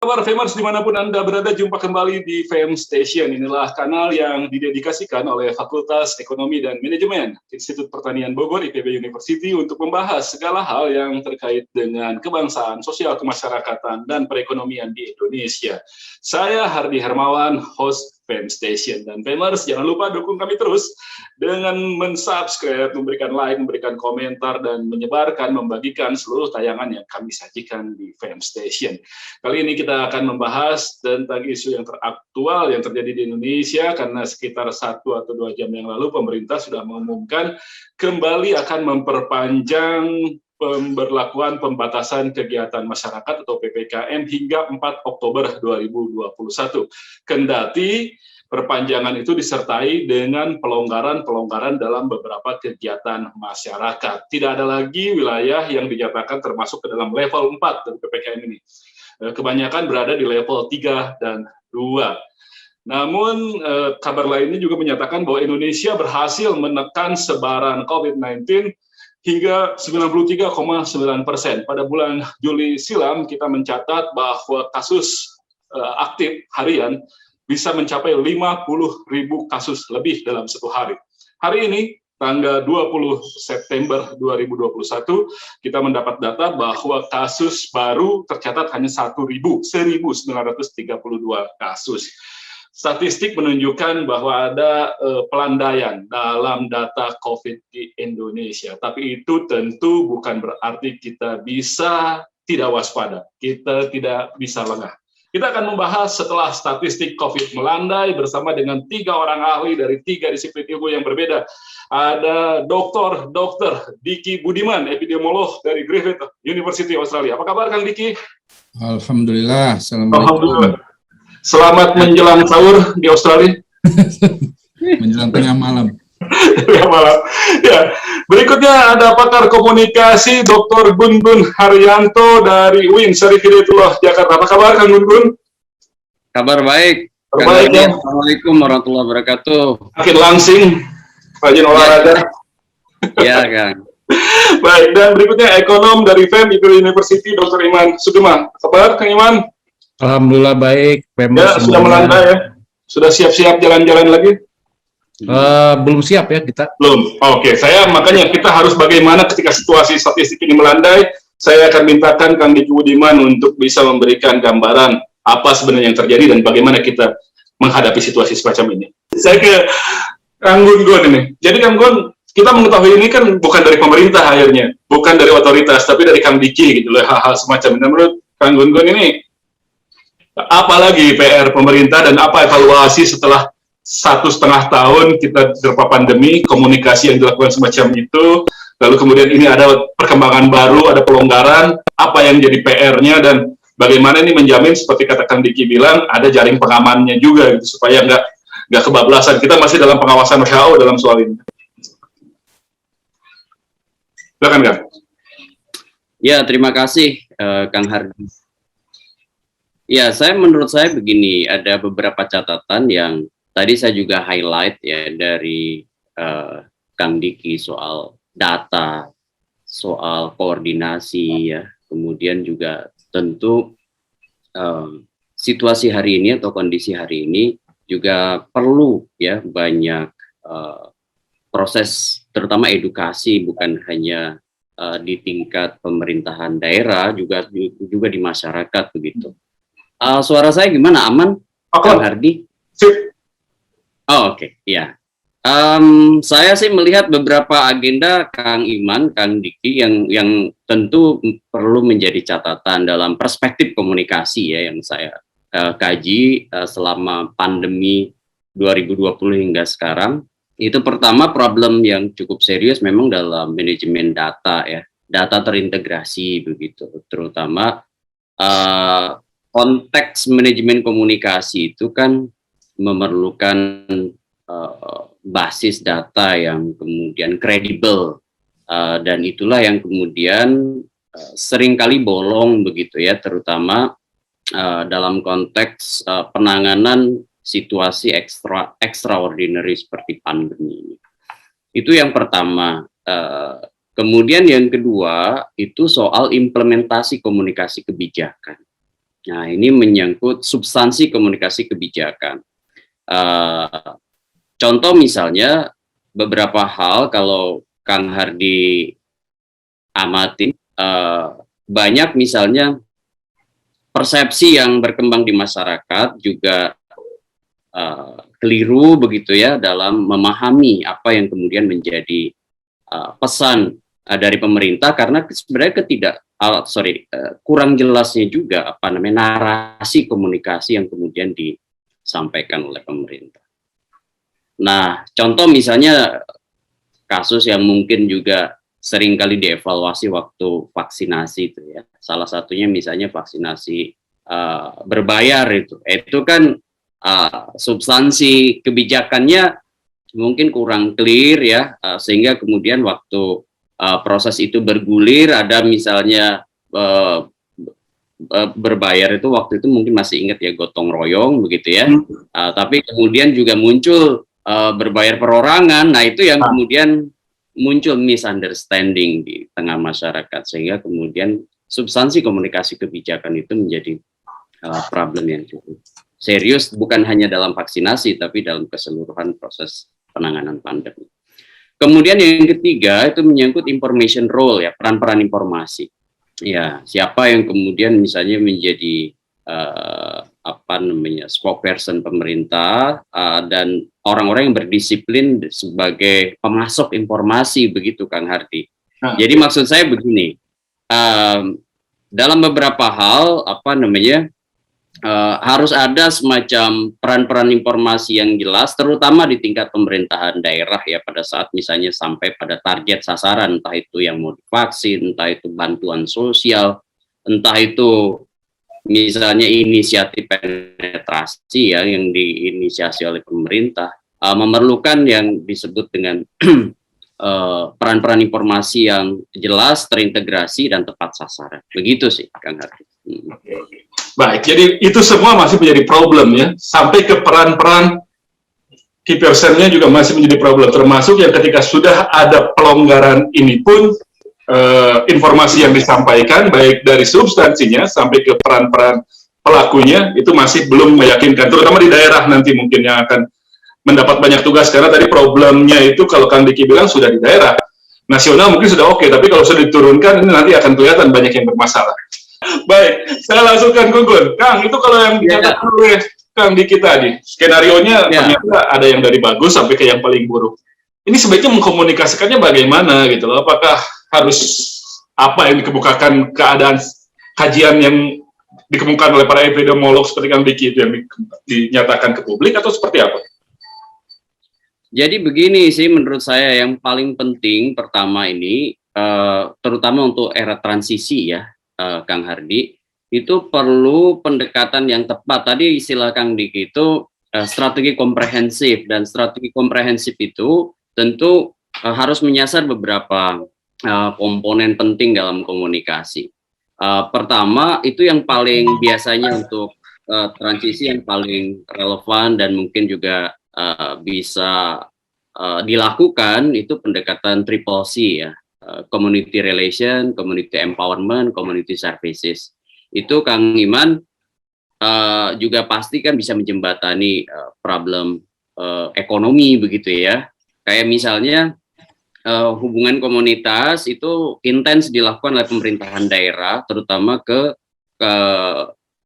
Kabar Famers dimanapun Anda berada, jumpa kembali di Fame Station. Inilah kanal yang didedikasikan oleh Fakultas Ekonomi dan Manajemen Institut Pertanian Bogor IPB University untuk membahas segala hal yang terkait dengan kebangsaan, sosial kemasyarakatan, dan perekonomian di Indonesia. Saya Hardi Hermawan, host Fame Station. Dan Famers, jangan lupa dukung kami terus dengan mensubscribe, memberikan like, memberikan komentar, dan menyebarkan, membagikan seluruh tayangan yang kami sajikan di Fame Station. Kali ini kita akan membahas tentang isu yang teraktual yang terjadi di Indonesia, karena sekitar 1 atau 2 jam yang lalu pemerintah sudah mengumumkan kembali akan memperpanjang pemberlakuan pembatasan kegiatan masyarakat atau PPKM hingga 4 Oktober 2021. Kendati perpanjangan itu disertai dengan pelonggaran-pelonggaran dalam beberapa kegiatan masyarakat. Tidak ada lagi wilayah yang dinyatakan termasuk ke dalam level 4 dari PPKM ini. Kebanyakan berada di level 3 dan 2. Namun kabar lainnya juga menyatakan bahwa Indonesia berhasil menekan sebaran COVID-19 hingga 93,9%. Pada bulan Juli silam kita mencatat bahwa kasus aktif harian bisa mencapai 50.000 kasus lebih dalam 1 hari. Hari ini, tanggal 20 September 2021, kita mendapat data bahwa kasus baru tercatat hanya 1.932 kasus. Statistik menunjukkan bahwa ada pelandaian dalam data COVID di Indonesia. Tapi itu tentu bukan berarti kita bisa tidak waspada, kita tidak bisa lengah. Kita akan membahas setelah statistik COVID melandai bersama dengan 3 orang ahli dari 3 disiplin ilmu yang berbeda. Ada Dr. Diki Budiman, epidemiolog dari Griffith University Australia. Apa kabar Kang Diki? Alhamdulillah. Assalamualaikum. Alhamdulillah. Selamat menjelang sahur di Australia. Menjelang tengah malam. Tengah malam. Ya. Berikutnya ada pakar komunikasi Dr. Gun-Gun Haryanto dari UIN Syarif Hidayatullah Jakarta. Apa kabar Kang Gun-Gun? Kabar baik. Baik ya. Assalamualaikum warahmatullahi wabarakatuh. Makin langsing, rajin olahraga. Ya Kang. Baik, dan berikutnya ekonom dari FEM IPB University Dr. Iman Sugema. Kabar Kang Iman? Alhamdulillah baik. Ya, sudah melandai ya. Sudah siap-siap jalan-jalan lagi? Belum siap ya kita. Belum. Oke, makanya kita harus bagaimana ketika situasi statistik ini melandai. Saya akan mintakan Kang Diki Budiman untuk bisa memberikan gambaran apa sebenarnya yang terjadi dan bagaimana kita menghadapi situasi semacam ini. Saya ke Kang Gun-Gun ini. Jadi Kang Gun, kita mengetahui ini kan bukan dari pemerintah akhirnya, bukan dari otoritas, tapi dari Kang Diki gitu loh, hal-hal semacam ini. Menurut Kang Gun-Gun ini, apalagi PR pemerintah dan apa evaluasi setelah 1,5 tahun kita terpapar pandemi, komunikasi yang dilakukan semacam itu, lalu kemudian ini ada perkembangan baru, ada pelonggaran, apa yang jadi PR-nya dan bagaimana ini menjamin seperti kata Kang Diki bilang ada jaring pengamannya juga gitu, supaya nggak kebablasan. Kita masih dalam pengawasan WHO dalam soal ini. Silakan Kang. Ya, terima kasih Kang Hardi. Ya, menurut saya begini, ada beberapa catatan yang tadi saya juga highlight ya dari Kang Diki soal data, soal koordinasi ya, kemudian juga tentu situasi hari ini atau kondisi hari ini juga perlu ya banyak proses terutama edukasi, bukan hanya di tingkat pemerintahan daerah, juga di masyarakat begitu. Suara saya gimana? Aman? Kang Hardi? Oh, oke. Ya. Saya sih melihat beberapa agenda Kang Iman, Kang Diki yang tentu perlu menjadi catatan dalam perspektif komunikasi ya yang saya kaji selama pandemi 2020 hingga sekarang. Itu pertama, problem yang cukup serius memang dalam manajemen data ya. Data terintegrasi begitu, terutama konteks manajemen komunikasi itu kan memerlukan basis data yang kemudian kredibel dan itulah yang kemudian seringkali bolong begitu ya, terutama dalam konteks penanganan situasi extraordinary seperti pandemi ini. Itu yang pertama. Kemudian yang kedua itu soal implementasi komunikasi kebijakan. Nah, ini menyangkut substansi komunikasi kebijakan. Contoh misalnya beberapa hal kalau Kang Hardi amati, banyak misalnya persepsi yang berkembang di masyarakat juga keliru begitu ya dalam memahami apa yang kemudian menjadi pesan dari pemerintah, karena sebenarnya kurang jelasnya juga apa namanya narasi komunikasi yang kemudian disampaikan oleh pemerintah. Nah, contoh misalnya kasus yang mungkin juga sering kali dievaluasi waktu vaksinasi itu ya. Salah satunya misalnya vaksinasi berbayar itu kan substansi kebijakannya mungkin kurang clear ya, sehingga kemudian waktu proses itu bergulir ada misalnya berbayar itu waktu itu mungkin masih ingat ya gotong royong begitu ya, tapi kemudian juga muncul berbayar perorangan. Nah itu yang kemudian muncul misunderstanding di tengah masyarakat, sehingga kemudian substansi komunikasi kebijakan itu menjadi problem yang cukup serius, bukan hanya dalam vaksinasi tapi dalam keseluruhan proses penanganan pandemi. Kemudian yang ketiga itu menyangkut information role ya, peran-peran informasi. Ya, siapa yang kemudian misalnya menjadi spokesperson pemerintah dan orang-orang yang berdisiplin sebagai pemasok informasi begitu Kang Hardi. Jadi maksud saya begini, dalam beberapa hal harus ada semacam peran-peran informasi yang jelas, terutama di tingkat pemerintahan daerah ya, pada saat misalnya sampai pada target sasaran, entah itu yang mau divaksin, entah itu bantuan sosial, entah itu misalnya inisiatif penetrasi ya yang diinisiasi oleh pemerintah, memerlukan yang disebut dengan peran-peran informasi yang jelas, terintegrasi dan tepat sasaran. Begitu sih Kang Hardi. Baik, jadi itu semua masih menjadi problem ya, sampai ke peran-peran key person-nya juga masih menjadi problem, termasuk yang ketika sudah ada pelonggaran ini pun informasi yang disampaikan baik dari substansinya sampai ke peran-peran pelakunya itu masih belum meyakinkan, terutama di daerah nanti mungkin yang akan mendapat banyak tugas, karena tadi problemnya itu kalau Kang Diki bilang sudah di daerah, nasional mungkin sudah oke, tapi kalau sudah diturunkan ini nanti akan kelihatan banyak yang bermasalah. Baik, saya langsungkan Gugun. Kang, itu kalau yang dicatat oleh Kang Diki tadi, skenario-nya ternyata ada yang dari bagus sampai ke yang paling buruk. Ini sebaiknya mengkomunikasikannya bagaimana gitu loh? Apakah harus apa yang dikemukakan, keadaan kajian yang dikemukakan oleh para epidemiolog seperti Kang Diki itu yang dinyatakan ke publik, atau seperti apa? Jadi begini sih menurut saya, yang paling penting pertama ini, terutama untuk era transisi ya, Kang Hardi, itu perlu pendekatan yang tepat. Tadi istilah Kang Diki itu strategi komprehensif, dan strategi komprehensif itu tentu harus menyasar beberapa komponen penting dalam komunikasi. Pertama, itu yang paling biasanya untuk transisi yang paling relevan dan mungkin juga bisa dilakukan, itu pendekatan triple C ya. Community relation, community empowerment, community services. Itu Kang Iman juga pasti kan bisa menjembatani problem ekonomi begitu ya. Kayak misalnya hubungan komunitas itu intens dilakukan oleh pemerintahan daerah, terutama ke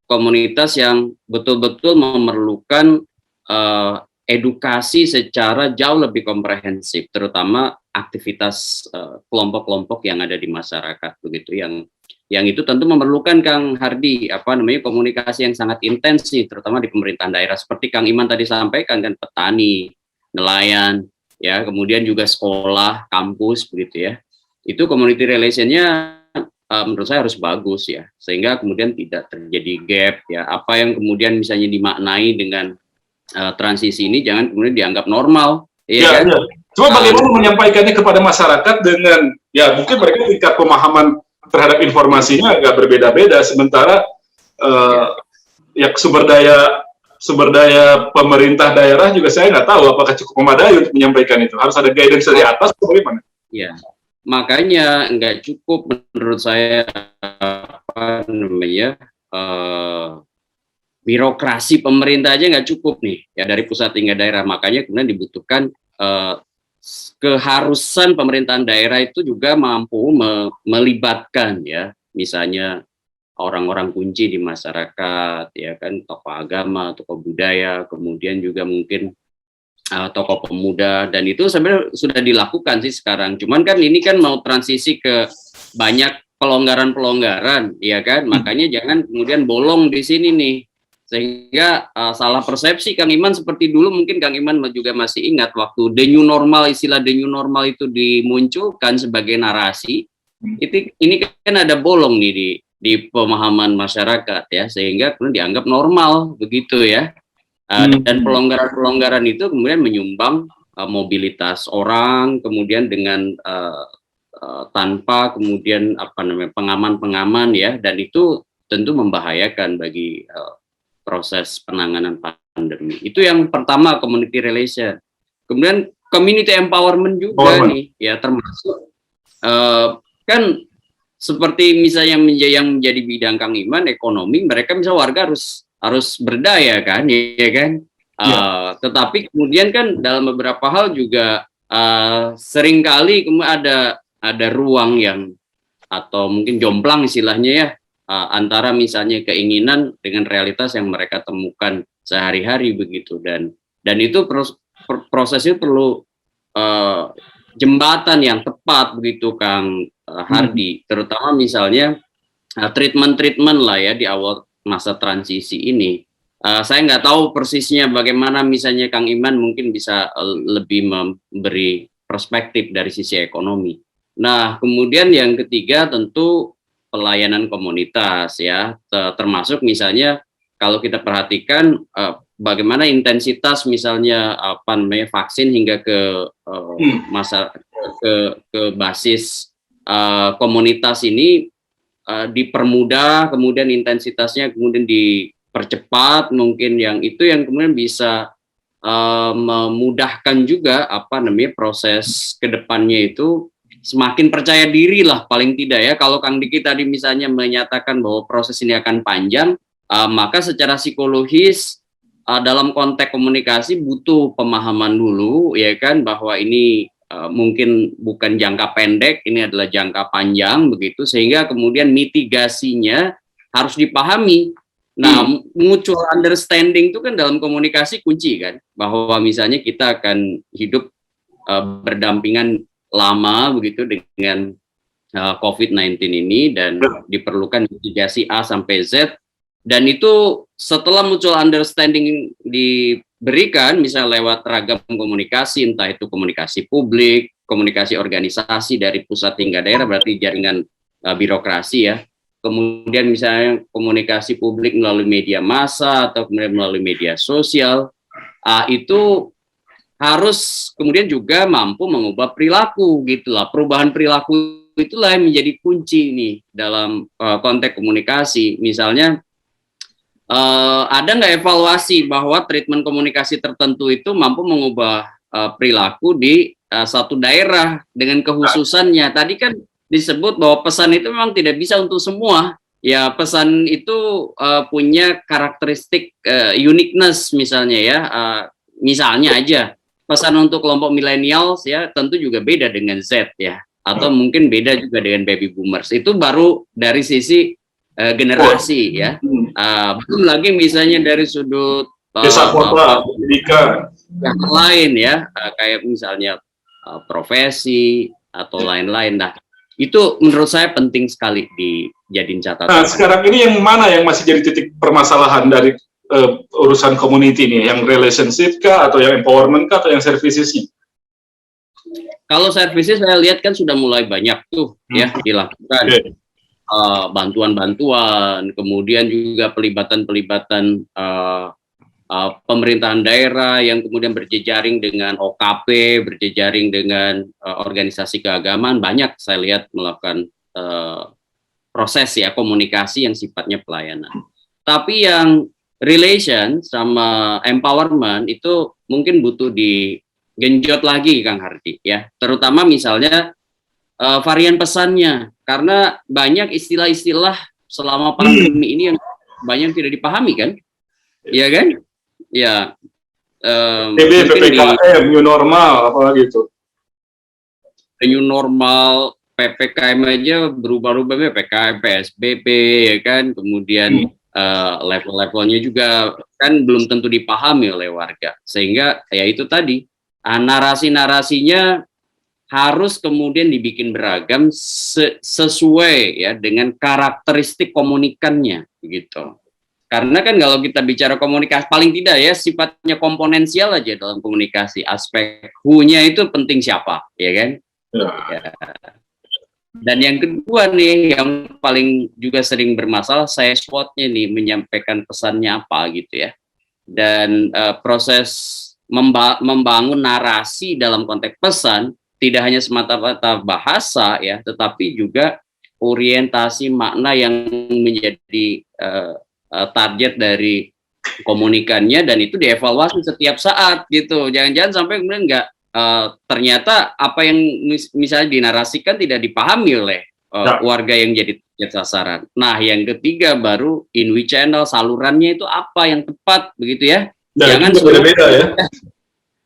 komunitas yang betul-betul memerlukan edukasi secara jauh lebih komprehensif, terutama aktivitas kelompok-kelompok yang ada di masyarakat begitu, yang itu tentu memerlukan Kang Hardi komunikasi yang sangat intens nih, terutama di pemerintahan daerah seperti Kang Iman tadi sampaikan kan, petani, nelayan ya, kemudian juga sekolah, kampus begitu ya. Itu community relation-nya menurut saya harus bagus ya, sehingga kemudian tidak terjadi gap ya, apa yang kemudian misalnya dimaknai dengan transisi ini jangan kemudian dianggap normal ya, kan? Cuma bagaimana menyampaikannya kepada masyarakat dengan ya mungkin mereka tingkat pemahaman terhadap informasinya agak berbeda-beda, sementara ya sumber daya pemerintah daerah juga saya nggak tahu apakah cukup memadai untuk menyampaikan itu, harus ada guidance dari atas atau bagaimana? Ya, makanya nggak cukup menurut saya birokrasi pemerintah aja nggak cukup nih ya dari pusat hingga daerah, makanya kemudian dibutuhkan keharusan pemerintahan daerah itu juga mampu melibatkan ya misalnya orang-orang kunci di masyarakat ya kan, tokoh agama, tokoh budaya, kemudian juga mungkin tokoh pemuda, dan itu sebenarnya sudah dilakukan sih sekarang, cuman kan ini kan mau transisi ke banyak pelonggaran-pelonggaran ya kan, makanya jangan kemudian bolong di sini nih sehingga salah persepsi Kang Iman seperti dulu. Mungkin Kang Iman juga masih ingat waktu the new normal, istilah the new normal itu dimunculkan sebagai narasi, itu ini kan ada bolong nih di pemahaman masyarakat ya, sehingga kemudian dianggap normal begitu ya. Dan pelonggaran-pelonggaran itu kemudian menyumbang mobilitas orang, kemudian dengan tanpa kemudian pengaman-pengaman ya, dan itu tentu membahayakan bagi proses penanganan pandemi. Itu yang pertama, community relation. Kemudian community empowerment juga nih ya, termasuk kan seperti misalnya yang menjadi bidang Kang Iman, ekonomi, mereka misalnya warga harus berdaya kan ya kan. Tetapi kemudian kan dalam beberapa hal juga seringkali kemudian ada ruang yang atau mungkin jomplang istilahnya ya, antara misalnya keinginan dengan realitas yang mereka temukan sehari-hari begitu, dan itu prosesnya perlu jembatan yang tepat begitu Kang Hardy, terutama misalnya treatment lah ya di awal masa transisi ini. Saya nggak tahu persisnya bagaimana misalnya Kang Iman mungkin bisa lebih memberi perspektif dari sisi ekonomi. Nah kemudian yang ketiga tentu pelayanan komunitas ya, termasuk misalnya kalau kita perhatikan bagaimana intensitas misalnya vaksin hingga ke ke basis komunitas ini dipermudah, kemudian intensitasnya kemudian dipercepat, mungkin yang kemudian bisa memudahkan juga proses kedepannya itu semakin percaya diri lah paling tidak ya. Kalau Kang Diki tadi misalnya menyatakan bahwa proses ini akan panjang, maka secara psikologis dalam konteks komunikasi butuh pemahaman dulu ya kan, bahwa ini mungkin bukan jangka pendek, ini adalah jangka panjang begitu, sehingga kemudian mitigasinya harus dipahami. Nah, mutual understanding itu kan dalam komunikasi kunci kan, bahwa misalnya kita akan hidup berdampingan lama begitu dengan COVID-19 ini, dan diperlukan mitigasi A sampai Z, dan itu setelah mutual understanding diberikan misalnya lewat ragam komunikasi, entah itu komunikasi publik, komunikasi organisasi dari pusat hingga daerah, berarti jaringan birokrasi ya, kemudian misalnya komunikasi publik melalui media massa atau kemudian melalui media sosial, itu harus kemudian juga mampu mengubah perilaku gitulah. Perubahan perilaku itulah yang menjadi kunci nih dalam konteks komunikasi. Misalnya ada nggak evaluasi bahwa treatment komunikasi tertentu itu mampu mengubah perilaku di satu daerah dengan kehususannya. Tadi kan disebut bahwa pesan itu memang tidak bisa untuk semua. Ya, pesan itu punya karakteristik uniqueness misalnya ya. Misalnya aja pesan untuk kelompok millennials ya tentu juga beda dengan Z ya, atau mungkin beda juga dengan baby boomers. Itu baru dari sisi generasi ya. Belum lagi misalnya dari sudut desa kota pendidikan yang lain ya, kayak misalnya profesi atau lain-lain. Nah, itu menurut saya penting sekali dijadiin catatan. Nah, sekarang ini yang mana yang masih jadi titik permasalahan dari urusan community ini, yang relationship kah, atau yang empowerment kah, atau yang services-nya? Kalau services saya lihat kan sudah mulai banyak tuh ya dilakukan. Bantuan-bantuan, kemudian juga pelibatan-pelibatan pemerintahan daerah yang kemudian berjejaring dengan OKP, berjejaring dengan organisasi keagamaan, banyak saya lihat melakukan proses ya komunikasi yang sifatnya pelayanan. Tapi yang relation sama empowerment itu mungkin butuh digenjot lagi Kang Hardy ya, terutama misalnya varian pesannya, karena banyak istilah-istilah selama pandemi ini yang banyak yang tidak dipahami kan, ya kan? Ya, PPKM, new normal, apalagi itu. New normal, PPKM aja berubah-ubah, PPKM, PSBB, ya kan? Kemudian level-levelnya juga kan belum tentu dipahami oleh warga, sehingga ya itu tadi narasi-narasinya harus kemudian dibikin beragam sesuai ya dengan karakteristik komunikannya gitu. Karena kan kalau kita bicara komunikasi paling tidak ya sifatnya komponensial aja dalam komunikasi, aspek who-nya itu penting siapa, ya kan? Ya. Dan yang kedua nih yang paling juga sering bermasalah, saya spotnya nih menyampaikan pesannya apa gitu ya. Dan proses membangun narasi dalam konteks pesan tidak hanya semata-mata bahasa ya, tetapi juga orientasi makna yang menjadi target dari komunikannya, dan itu dievaluasi setiap saat gitu. Jangan-jangan sampai kemudian nggak ternyata apa yang misalnya dinarasikan tidak dipahami oleh warga yang jadi target sasaran. Nah, yang ketiga baru in which channel, salurannya itu apa yang tepat begitu ya. Jangan beda-beda ya.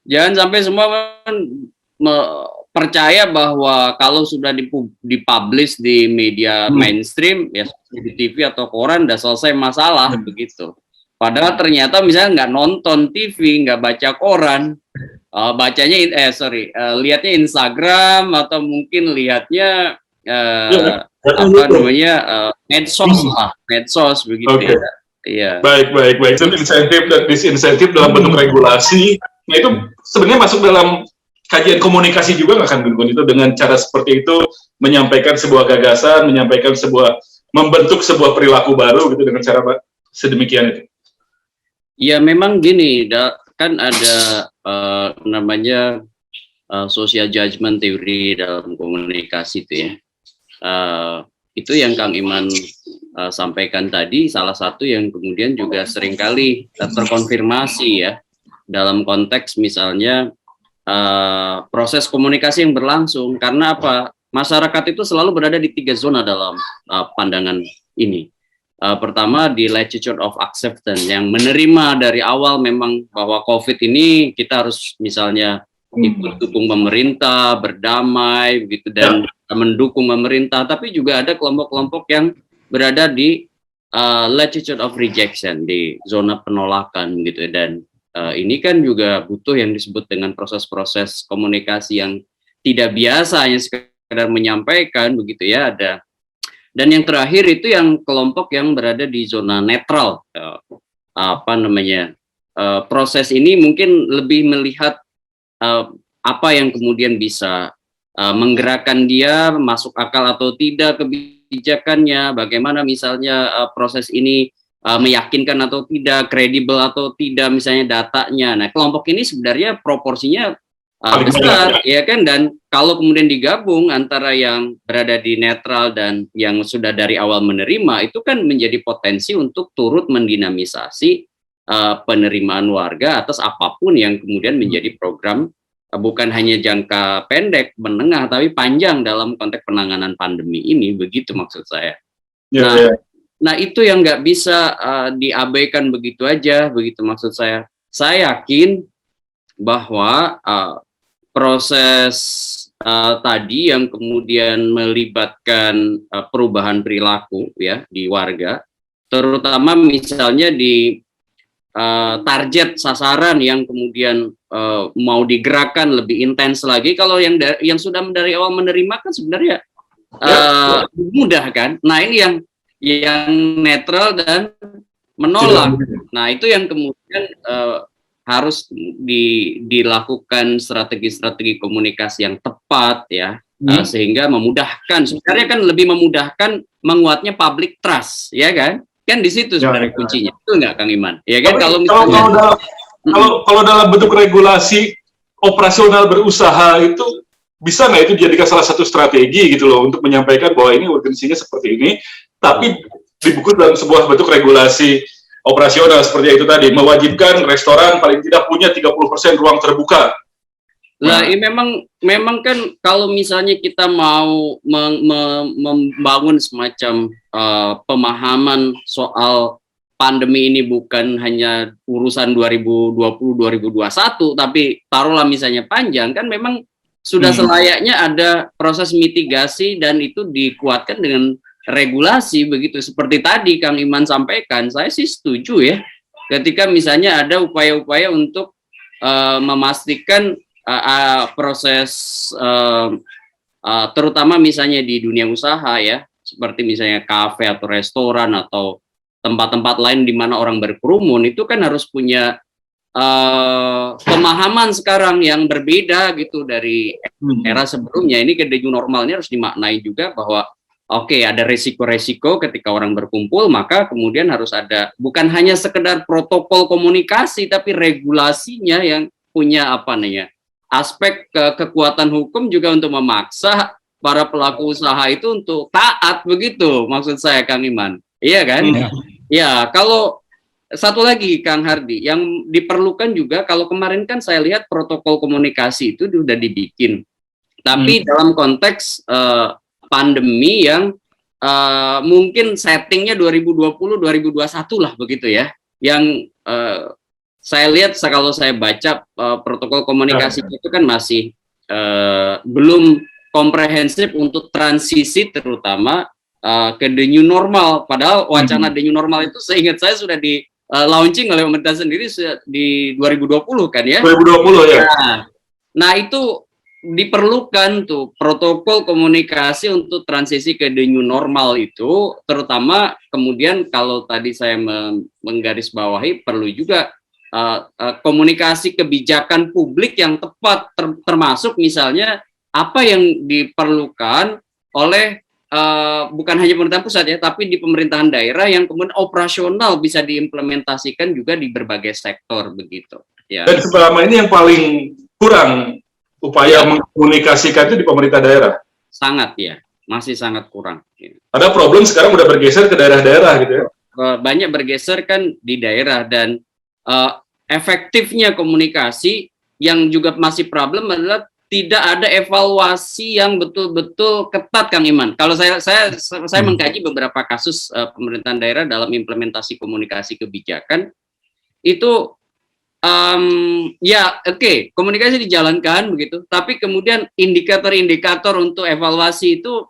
Jangan sampai semua percaya bahwa kalau sudah dipublish di media mainstream ya di TV atau koran udah selesai masalah begitu. Padahal ternyata misalnya nggak nonton TV, nggak baca koran, bacanya lihatnya Instagram atau mungkin lihatnya apa namanya medsos begitu ya. Iya. Baik. Itu insentif dan disinsentif dalam bentuk regulasi. Nah itu sebenarnya masuk dalam kajian komunikasi juga nggak kan Gun? Itu dengan cara seperti itu menyampaikan sebuah gagasan, membentuk sebuah perilaku baru gitu dengan cara sedemikian itu. Ya memang gini, kan ada namanya social judgment theory dalam komunikasi itu ya. Itu yang Kang Iman sampaikan tadi, salah satu yang kemudian juga seringkali terkonfirmasi ya dalam konteks misalnya proses komunikasi yang berlangsung. Karena apa? Masyarakat itu selalu berada di 3 zona dalam pandangan ini. Pertama di latitude of acceptance, yang menerima dari awal memang bahwa COVID ini kita harus misalnya ikut dukung pemerintah, berdamai begitu, dan mendukung pemerintah. Tapi juga ada kelompok-kelompok yang berada di latitude of rejection, di zona penolakan gitu. Dan ini kan juga butuh yang disebut dengan proses-proses komunikasi yang tidak biasa hanya sekedar menyampaikan begitu ya. Ada. Dan yang terakhir itu yang kelompok yang berada di zona netral, proses ini mungkin lebih melihat apa yang kemudian bisa menggerakkan dia, masuk akal atau tidak kebijakannya, bagaimana misalnya proses ini meyakinkan atau tidak, kredibel atau tidak misalnya datanya. Nah, kelompok ini sebenarnya proporsinya besar, ya kan? Dan kalau kemudian digabung antara yang berada di netral dan yang sudah dari awal menerima, itu kan menjadi potensi untuk turut mendinamisasi penerimaan warga atas apapun yang kemudian menjadi program bukan hanya jangka pendek, menengah, tapi panjang dalam konteks penanganan pandemi ini, begitu maksud saya. Nah, itu yang nggak bisa diabaikan begitu aja, begitu maksud saya. Saya yakin bahwa proses tadi yang kemudian melibatkan perubahan perilaku ya di warga, terutama misalnya di target sasaran yang kemudian mau digerakkan lebih intens lagi. Kalau yang sudah dari awal menerima kan sebenarnya mudah kan. Nah, ini yang netral dan menolak. Nah, itu yang kemudian harus dilakukan strategi-strategi komunikasi yang tepat ya, sehingga memudahkan. Sebenarnya kan lebih memudahkan menguatnya public trust, ya kan? Kan di situ sebenarnya kuncinya. Itu enggak, Kang Iman? Ya kan? Kalau dalam bentuk regulasi operasional berusaha itu bisa nggak itu dijadikan salah satu strategi gitu loh untuk menyampaikan bahwa ini urgensinya seperti ini, tapi dibungkus dalam sebuah bentuk regulasi operasional seperti itu tadi, mewajibkan restoran paling tidak punya 30% ruang terbuka. Nah, ini memang kan kalau misalnya kita mau membangun semacam pemahaman soal pandemi ini bukan hanya urusan 2020-2021, tapi taruhlah misalnya panjang, kan memang sudah selayaknya ada proses mitigasi dan itu dikuatkan dengan regulasi begitu. Seperti tadi Kang Iman sampaikan, saya sih setuju ya, ketika misalnya ada upaya-upaya untuk memastikan proses terutama misalnya di dunia usaha ya, seperti misalnya kafe atau restoran atau tempat-tempat lain di mana orang berkerumun, itu kan harus punya pemahaman sekarang yang berbeda gitu dari era sebelumnya. Ini ke new normalnya harus dimaknai juga bahwa oke, ada resiko-resiko ketika orang berkumpul, maka kemudian harus ada bukan hanya sekedar protokol komunikasi, tapi regulasinya yang punya apa namanya aspek kekuatan hukum juga untuk memaksa para pelaku usaha itu untuk taat begitu, maksud saya Kang Iman. Iya kan? Ya, kalau satu lagi Kang Hardi, yang diperlukan juga kalau kemarin kan saya lihat protokol komunikasi itu sudah dibikin. Tapi dalam konteks pandemi yang mungkin settingnya 2020-2021 lah begitu ya. Yang saya lihat kalau saya baca protokol komunikasi itu kan masih belum komprehensif untuk transisi terutama ke the new normal. Padahal wacana the new normal itu seingat saya sudah di launching oleh pemerintah sendiri di 2020 kan ya. 2020 ya. Nah itu diperlukan tuh protokol komunikasi untuk transisi ke the new normal itu, terutama kemudian kalau tadi saya menggarisbawahi perlu juga komunikasi kebijakan publik yang tepat, termasuk misalnya apa yang diperlukan oleh bukan hanya pemerintahan pusat ya, tapi di pemerintahan daerah yang kemudian operasional bisa diimplementasikan juga di berbagai sektor begitu. Ya. Dan selama ini yang paling kurang upaya mengkomunikasikan itu di pemerintah daerah. Sangat ya, masih sangat kurang. Ya. Ada problem sekarang udah bergeser ke daerah-daerah gitu ya. Banyak bergeser kan di daerah dan efektifnya komunikasi yang juga masih problem adalah tidak ada evaluasi yang betul-betul ketat Kang Iman. Kalau saya mengkaji beberapa kasus pemerintahan daerah dalam implementasi komunikasi kebijakan itu komunikasi dijalankan begitu, tapi kemudian indikator-indikator untuk evaluasi itu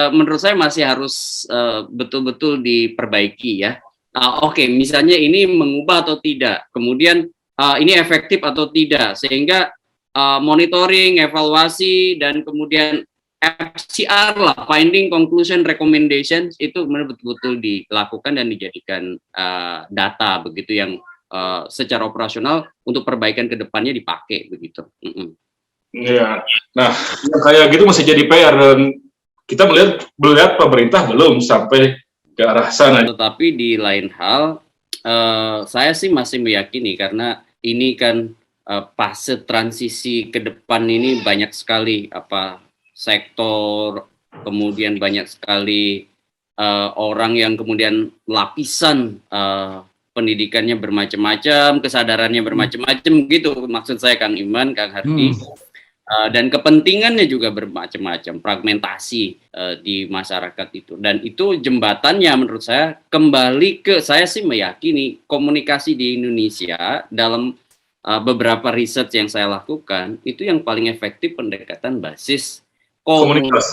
menurut saya masih harus betul-betul diperbaiki ya. Misalnya ini mengubah atau tidak, kemudian ini efektif atau tidak, sehingga monitoring, evaluasi, dan kemudian FCR lah, finding, conclusion, recommendations, itu betul-betul dilakukan dan dijadikan data begitu yang secara operasional untuk perbaikan ke depannya dipakai begitu. Iya. Nah, yang kayak gitu masih jadi PR dan kita melihat pemerintah belum sampai ke arah sana. Tetapi di lain hal, saya sih masih meyakini karena ini kan fase transisi ke depan ini banyak sekali sektor, kemudian banyak sekali orang yang kemudian lapisan pendidikannya bermacam-macam, kesadarannya bermacam-macam gitu, maksud saya Kang Iman, Kang Hardi, dan kepentingannya juga bermacam-macam, fragmentasi di masyarakat itu, dan itu jembatannya menurut saya kembali ke, saya sih meyakini komunikasi di Indonesia dalam beberapa riset yang saya lakukan itu yang paling efektif pendekatan basis komunitas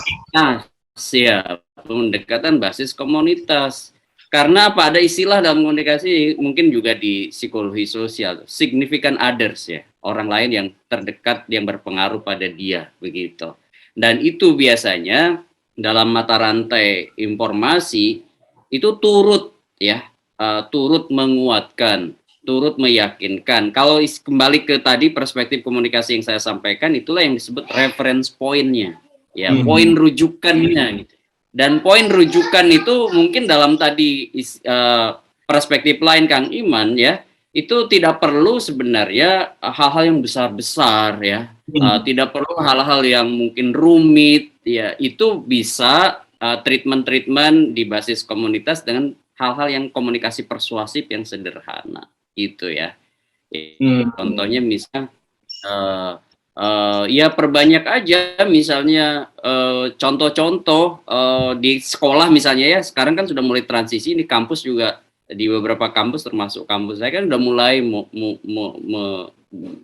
ya, pendekatan basis komunitas. Karena apa, ada istilah dalam komunikasi mungkin juga di psikologi sosial, significant others ya, orang lain yang terdekat yang berpengaruh pada dia begitu. Dan itu biasanya dalam mata rantai informasi itu turut menguatkan, turut meyakinkan. Kalau kembali ke tadi perspektif komunikasi yang saya sampaikan, itulah yang disebut reference point-nya, ya, poin rujukannya gitu. Dan poin rujukan itu mungkin dalam tadi perspektif lain Kang Iman ya, itu tidak perlu sebenarnya hal-hal yang besar-besar ya, tidak perlu hal-hal yang mungkin rumit ya, itu bisa treatment di basis komunitas dengan hal-hal yang komunikasi persuasif yang sederhana gitu ya. Contohnya misalnya ya perbanyak aja misalnya contoh-contoh di sekolah misalnya ya, sekarang kan sudah mulai transisi di kampus juga di beberapa kampus, termasuk kampus saya kan udah mulai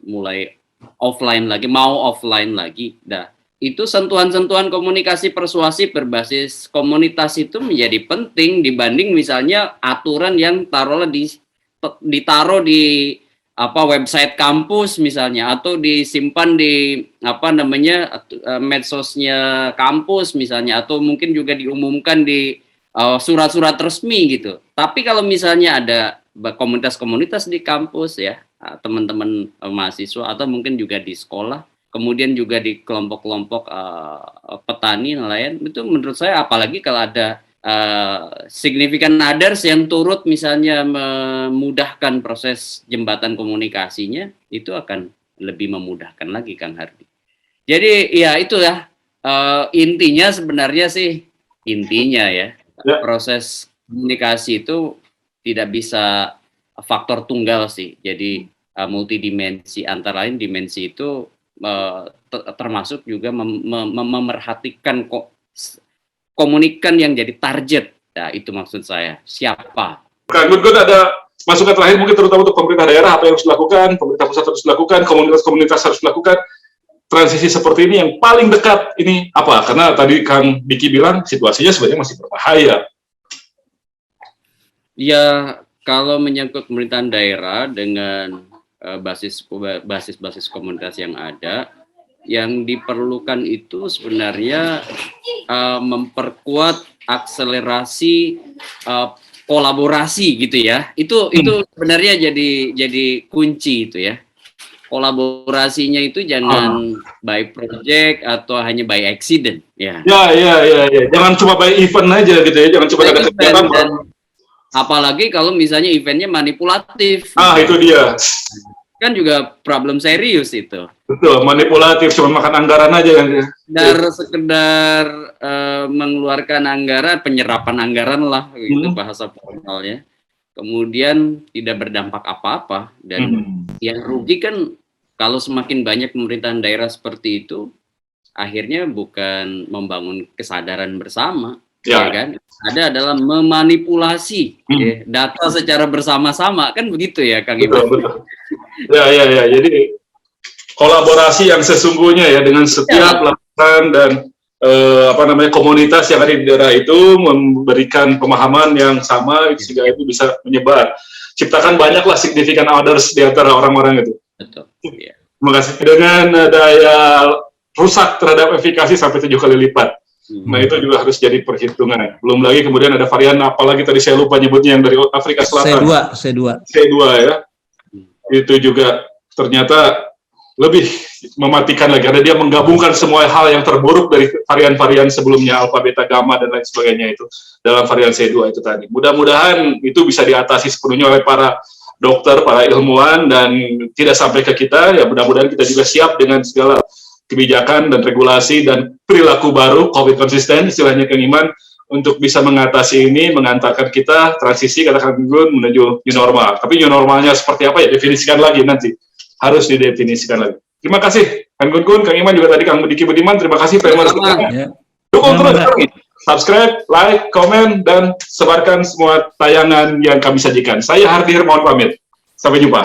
mulai offline lagi, mau offline lagi. Nah, itu sentuhan-sentuhan komunikasi persuasif berbasis komunitas itu menjadi penting dibanding misalnya aturan yang ditaruh di website kampus misalnya, atau disimpan di medsosnya kampus misalnya, atau mungkin juga diumumkan di surat-surat resmi gitu. Tapi kalau misalnya ada komunitas-komunitas di kampus ya, teman-teman mahasiswa, atau mungkin juga di sekolah, kemudian juga di kelompok-kelompok petani nelayan, itu menurut saya, apalagi kalau ada significant others yang turut misalnya memudahkan proses jembatan komunikasinya, itu akan lebih memudahkan lagi, Kang Hardy. Jadi ya itu ya, intinya sebenarnya sih, proses komunikasi itu tidak bisa faktor tunggal sih. Jadi multidimensi, antara lain dimensi itu termasuk juga memerhatikan komunikan yang jadi target. Nah, itu maksud saya. Siapa? Kang Gun, ada masukan terakhir mungkin terutama untuk pemerintah daerah, apa yang harus dilakukan, pemerintah pusat harus dilakukan, komunitas-komunitas harus dilakukan, transisi seperti ini yang paling dekat ini apa? Karena tadi Kang Diki bilang situasinya sebenarnya masih berbahaya. Ya, kalau menyangkut pemerintahan daerah dengan basis komunitas yang ada, yang diperlukan itu sebenarnya memperkuat akselerasi kolaborasi gitu ya. Itu sebenarnya jadi kunci itu ya. Kolaborasinya itu jangan by project atau hanya by accident ya. Ya. Jangan cuma by event aja gitu ya. Jangan cuma ada kegiatan. Apalagi kalau misalnya eventnya manipulatif. Itu dia. Kan juga problem serius itu. Betul, manipulatif, cuma makan anggaran aja kan. Sekedar mengeluarkan anggaran, penyerapan anggaran lah, gitu bahasa formalnya. Kemudian tidak berdampak apa-apa, dan yang rugi kan kalau semakin banyak pemerintahan daerah seperti itu, akhirnya bukan membangun kesadaran bersama, ya kan? Ada adalah memanipulasi data secara bersama-sama, kan begitu ya, Kang Iman? Betul. Ya. Jadi kolaborasi yang sesungguhnya ya dengan setiap lapisan dan komunitas yang ada di daerah itu memberikan pemahaman yang sama sehingga itu bisa menyebar. Ciptakan banyaklah significant others di antara orang-orang itu. Betul. Ya. Terima kasih. Dengan daya rusak terhadap efikasi sampai 7 kali lipat. Nah, itu juga harus jadi perhitungan. Belum lagi kemudian ada varian apalagi tadi saya lupa nyebutnya yang dari Afrika Selatan. C2 ya. Itu juga ternyata lebih mematikan lagi, karena dia menggabungkan semua hal yang terburuk dari varian-varian sebelumnya, alfa, beta, gamma, dan lain sebagainya itu dalam varian C2 itu tadi. Mudah-mudahan itu bisa diatasi sepenuhnya oleh para dokter, para ilmuwan, dan tidak sampai ke kita. Ya mudah-mudahan kita juga siap dengan segala kebijakan dan regulasi dan perilaku baru, COVID konsisten, istilahnya Kang Iman, untuk bisa mengatasi ini, mengantarkan kita transisi, katakan Gun, menuju new normal. Tapi new normalnya seperti apa ya, definisikan lagi nanti. Harus didefinisikan lagi. Terima kasih Kang Gun, Kang Iman, juga tadi Kang Diki Budiman. Terima kasih dukung terus kami. Subscribe, like, komen, dan sebarkan semua tayangan yang kami sajikan. Saya Hardy Hermawan pamit. Sampai jumpa.